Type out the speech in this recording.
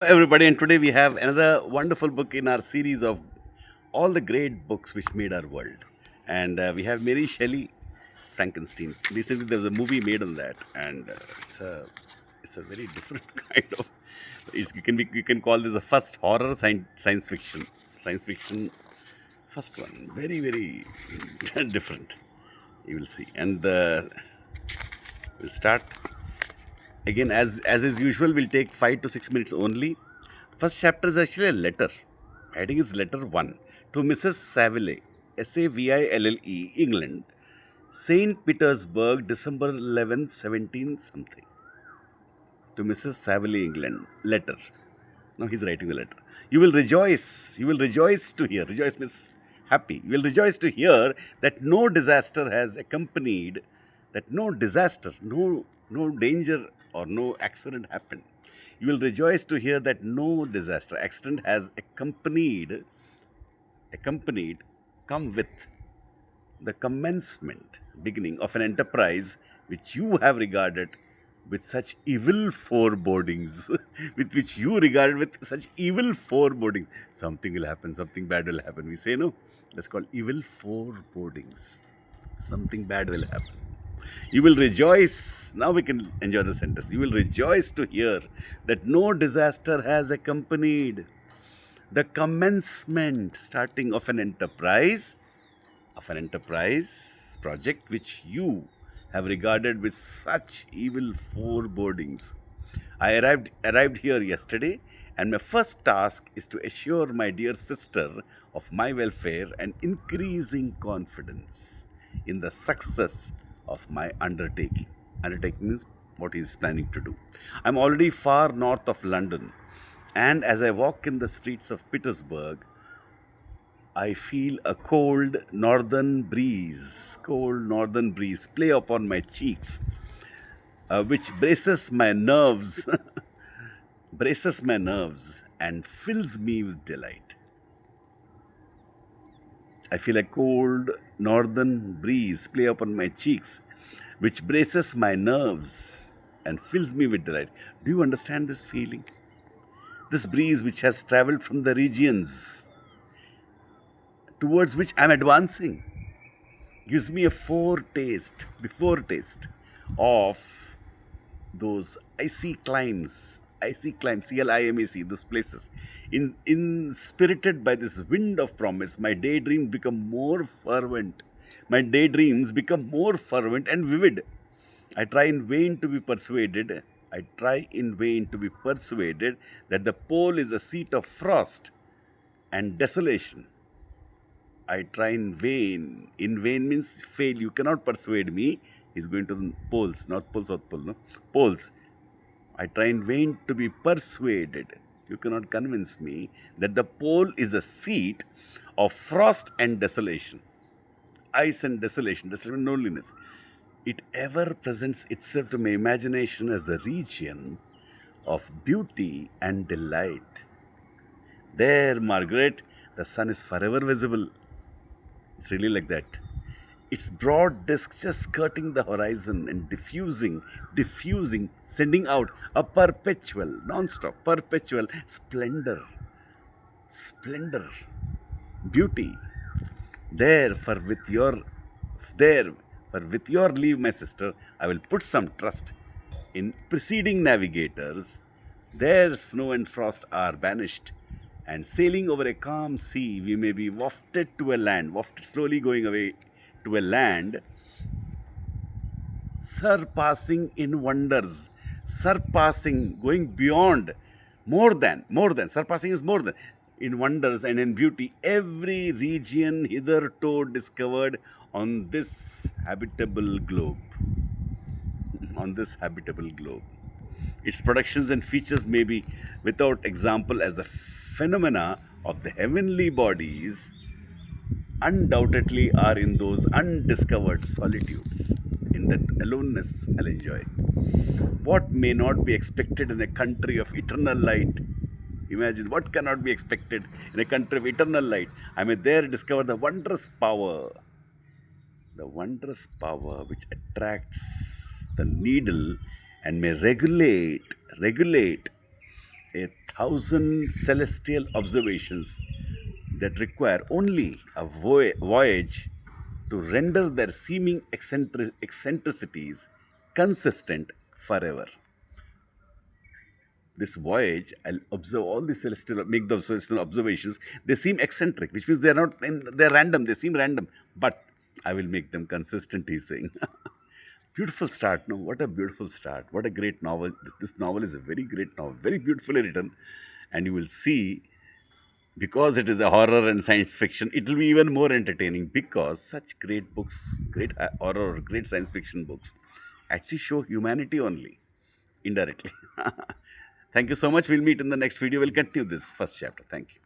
Everybody, and today we have another wonderful book in our series of all the great books which made our world. And we have Mary Shelley, Frankenstein. Recently, there was a movie made on that, and it's a very different kind of. You can call this a first horror science fiction first one. Very very different. You will see, and we'll start again as is usual. We'll take 5 to 6 minutes only. First chapter is actually a letter. Heading is letter 1 to Mrs. Saville, Saville, England, St. Petersburg, December 11th, 17 something. To Mrs. Saville, England. Letter. Now he's writing the letter. You will rejoice. You will rejoice to hear. Rejoice means happy. You will rejoice to hear that no disaster has accompanied, that no disaster, no danger or no accident happened. You will rejoice to hear that no disaster, accident has accompanied, come with the commencement, beginning of an enterprise which you have regarded with such evil forebodings, with which you regarded with such evil forebodings. Something will happen, something bad will happen. We say no, that's called evil forebodings. Something bad will happen. You will rejoice. Now we can enjoy the sentence. You will rejoice to hear that no disaster has accompanied the commencement, starting of an enterprise project which you have regarded with such evil forebodings. I arrived here yesterday, and my first task is to assure my dear sister of my welfare and increasing confidence in the success of my undertaking. Undertaking means what he is planning to do. I'm already far north of London, and as I walk in the streets of Petersburg, I feel a cold northern breeze play upon my cheeks, which braces my nerves and fills me with delight. I feel a cold northern breeze play upon my cheeks, which braces my nerves and fills me with delight. Do you understand this feeling? This breeze which has traveled from the regions towards which I am advancing gives me a before taste of those icy climbs, CLIMAC, those places. Inspirited by this wind of promise, my daydreams become more fervent. My daydreams become more fervent and vivid. I try in vain to be persuaded. I try in vain to be persuaded that the pole is a seat of frost and desolation. I try in vain. In vain means fail. You cannot persuade me. He's going to the poles, not pole, south pole, no? Poles. I try in vain to be persuaded. You cannot convince me that the pole is a seat of frost and desolation. Ice and desolation and loneliness. It ever presents itself to my imagination as a region of beauty and delight. There, Margaret, the sun is forever visible. It's really like that. Its broad disk just skirting the horizon and diffusing, sending out a perpetual, non-stop, perpetual splendor, beauty. There, for with your, there, for with your leave, my sister, I will put some trust in preceding navigators. There, snow and frost are banished, and sailing over a calm sea, we may be wafted slowly going away to a land surpassing in wonders, surpassing, going beyond, surpassing is more than, in wonders and in beauty, every region hitherto discovered on this habitable globe. On this habitable globe. Its productions and features may be without example as the phenomena of the heavenly bodies undoubtedly are in those undiscovered solitudes. In that aloneness, I'll enjoy. What may not be expected in a country of eternal light? Imagine what cannot be expected in a country of eternal light. I may there discover the wondrous power which attracts the needle and may regulate a thousand celestial observations that require only a voyage to render their seeming eccentricities consistent forever. This voyage, I'll observe all the celestial, make the celestial observations. They seem eccentric, which means they're not, they're random. They seem random, but I will make them consistent. He's saying, beautiful start. No, what a beautiful start. What a great novel. This novel is a very great novel, very beautifully written, and you will see because it is a horror and science fiction, it will be even more entertaining because such great books, great horror, great science fiction books, actually show humanity only indirectly. Thank you so much. We'll meet in the next video. We'll continue this first chapter. Thank you.